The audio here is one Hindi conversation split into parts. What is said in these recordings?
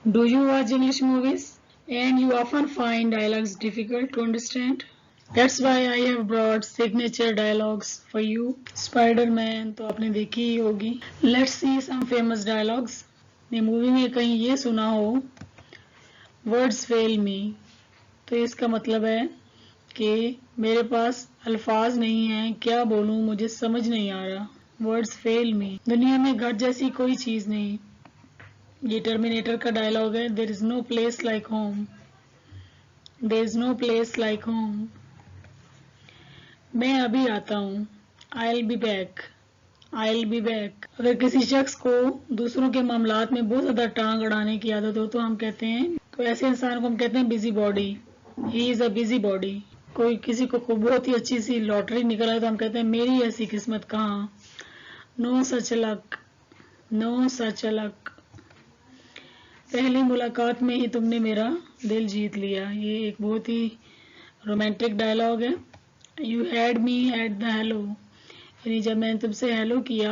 Do you watch English movies? And you often find dialogues difficult to understand? That's why I have brought signature dialogues for you. Spider-Man तो आपने देखी ही होगी. Let's see some famous dialogues. ये मूवी में कहीं ये सुना हो, Words fail me. तो इसका मतलब है कि मेरे पास अल्फाज नहीं हैं, क्या बोलूं मुझे समझ नहीं आ रहा. Words fail me. दुनिया में घर जैसी कोई चीज नहीं. ये टर्मिनेटर का डायलॉग है. There is no place like home. There is no place like home. मैं अभी आता हूँ. I'll be back. I'll be back. अगर किसी शख्स को दूसरों के मामलात में बहुत ज्यादा टांग अड़ाने की आदत हो तो हम कहते हैं, तो ऐसे इंसान को हम कहते हैं busy body. He is a busy body. कोई किसी को बहुत ही अच्छी सी लॉटरी निकल आए तो हम कहते हैं मेरी ऐसी किस्मत कहाँ. No such luck. No such luck. पहली मुलाकात में ही तुमने मेरा दिल जीत लिया. ये एक बहुत ही रोमांटिक डायलॉग है. You had me at the hello. यानी जब मैंने तुमसे हेलो किया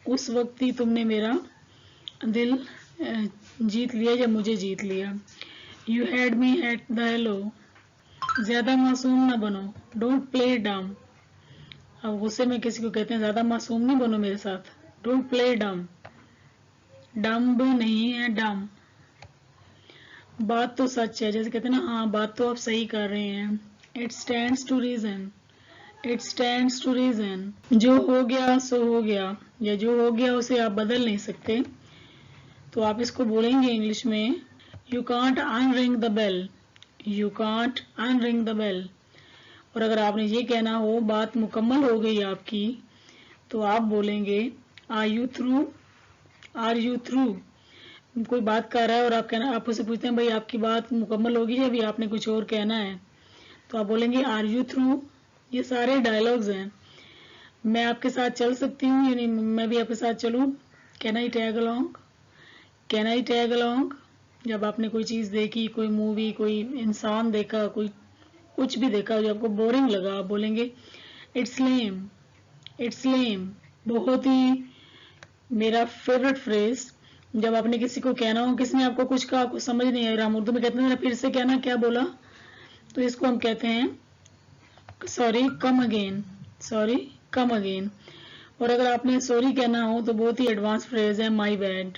उस वक्त ही तुमने मेरा दिल जीत लिया या मुझे जीत लिया. You had me at the hello. ज्यादा मासूम ना बनो. Don't play dumb. अब गुस्से में किसी को कहते हैं ज्यादा मासूम नहीं बनो मेरे साथ. Don't play dumb. डम्ब नहीं है, डम. बात तो सच है, जैसे कहते हैं ना, हाँ बात तो आप सही कर रहे हैं. It stands to reason. It stands to reason. जो हो गया सो हो गया, या जो हो गया उसे आप बदल नहीं सकते. तो आप इसको बोलेंगे इंग्लिश में, You can't unring the bell. You can't unring the bell. और अगर आपने ये कहना हो बात मुकम्मल हो गई आपकी, तो आप बोलेंगे Are you through? Are you through? कोई बात कर रहा है और आप उससे पूछते हैं भाई आपकी बात मुकम्मल होगी या अभी आपने कुछ और कहना है, तो आप बोलेंगे आर यू थ्रू. ये सारे डायलॉग्स हैं. मैं आपके साथ चल सकती हूँ, यानी मैं भी आपके साथ चलूँ. Can I tag along. Can I tag along. जब आपने कोई चीज़ देखी, कोई मूवी, कोई इंसान देखा, कोई कुछ भी देखा जो आपको बोरिंग लगा, आप बोलेंगे इट्स लेम. इट्स लेम बहुत ही मेरा फेवरेट फ्रेज. जब आपने किसी को कहना हो, किसी ने आपको कुछ कहा, आपको समझ नहीं आ रहा, हम उर्दू में कहते हैं फिर से कहना, क्या बोला, तो इसको हम कहते हैं sorry come again. Sorry come again. और अगर आपने सॉरी कहना हो तो बहुत ही एडवांस फ्रेज है माई बैड.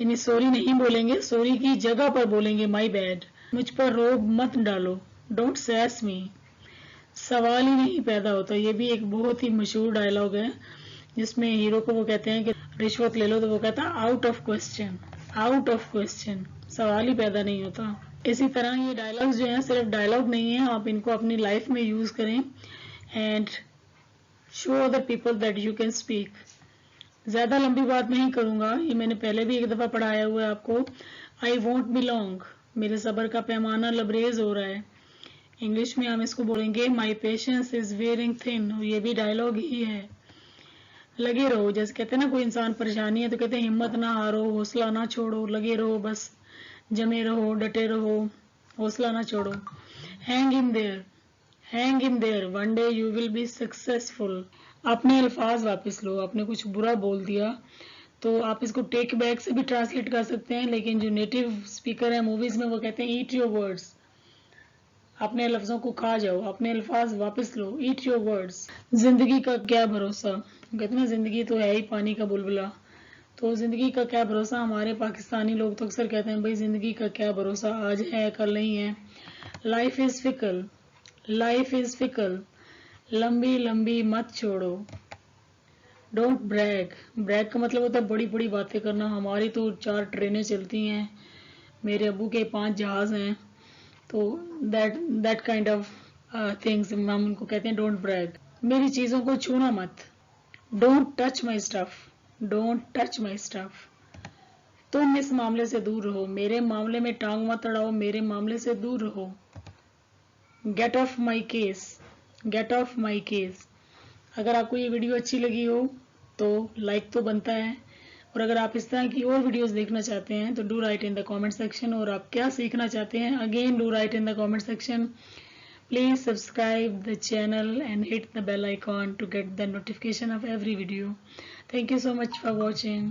यानी सॉरी नहीं बोलेंगे, सॉरी की जगह पर बोलेंगे माई बैड. मुझ पर रोब मत डालो. डोंट सैस मी. सवाल ही नहीं पैदा होता. ये भी एक बहुत ही मशहूर डायलॉग है जिसमें हीरो को वो कहते हैं कि रिश्वत ले लो, तो वो कहता है out of question. Out of question. सवाल ही पैदा नहीं होता. इसी तरह ये डायलॉग्स जो हैं सिर्फ डायलॉग नहीं है, आप इनको अपनी लाइफ में यूज करें and show other people that you can speak. ज्यादा लंबी बात नहीं करूंगा, ये मैंने पहले भी एक दफा पढ़ाया हुआ है आपको. I won't be long. मेरे सब्र का पैमाना लबरेज हो रहा है. इंग्लिश में हम इसको बोलेंगे my patience is wearing thin. ये भी डायलॉग ही है. लगे रहो. जैसे कहते हैं ना, कोई इंसान परेशानी है तो कहते हैं हिम्मत ना हारो, हौसला ना छोड़ो, लगे रहो, बस जमे रहो, डटे रहो, हौसला ना छोड़ो. Hang in their. Hang in their. One day you will be successful. अपने अल्फाज वापस लो. आपने कुछ बुरा बोल दिया तो आप इसको टेक बैक से भी ट्रांसलेट कर सकते हैं, लेकिन जो नेटिव स्पीकर है मूवीज में वो कहते हैं ईट योर वर्ड्स. अपने लफ्जों को खा जाओ, अपने अल्फाज वापस लो. Eat your words. जिंदगी का क्या भरोसा. कहते हैं जिंदगी तो है ही पानी का बुलबुला. तो जिंदगी का क्या भरोसा. हमारे पाकिस्तानी लोग तो अक्सर कहते हैं भाई जिंदगी का क्या भरोसा, आज है कल नहीं है. Life is fickle. Life is fickle. लंबी लंबी मत छोड़ो. Don't Bragg. ब्रैग का मतलब होता है बड़ी बड़ी बातें करना. हमारी तो 4 ट्रेनें चलती हैं, मेरे अबू के 5 जहाज हैं, तो दैट काइंड ऑफ थिंग्स हम उनको कहते हैं डोंट ब्रैग. मेरी चीजों को छूना मत. Don't touch my stuff. Don't touch my stuff. तुम इस मामले से दूर रहो. मेरे मामले में टांग मत अड़ाओ, मेरे मामले से दूर रहो. Get off my case. Get off my case. अगर आपको ये वीडियो अच्छी लगी हो तो लाइक तो बनता है, और अगर आप इस तरह की और वीडियोस देखना चाहते हैं तो do right in the comment section. और आप क्या सीखना चाहते हैं, again do right in the comment section. Please subscribe the channel and hit the bell icon to get the notification of every video. Thank you so much for watching.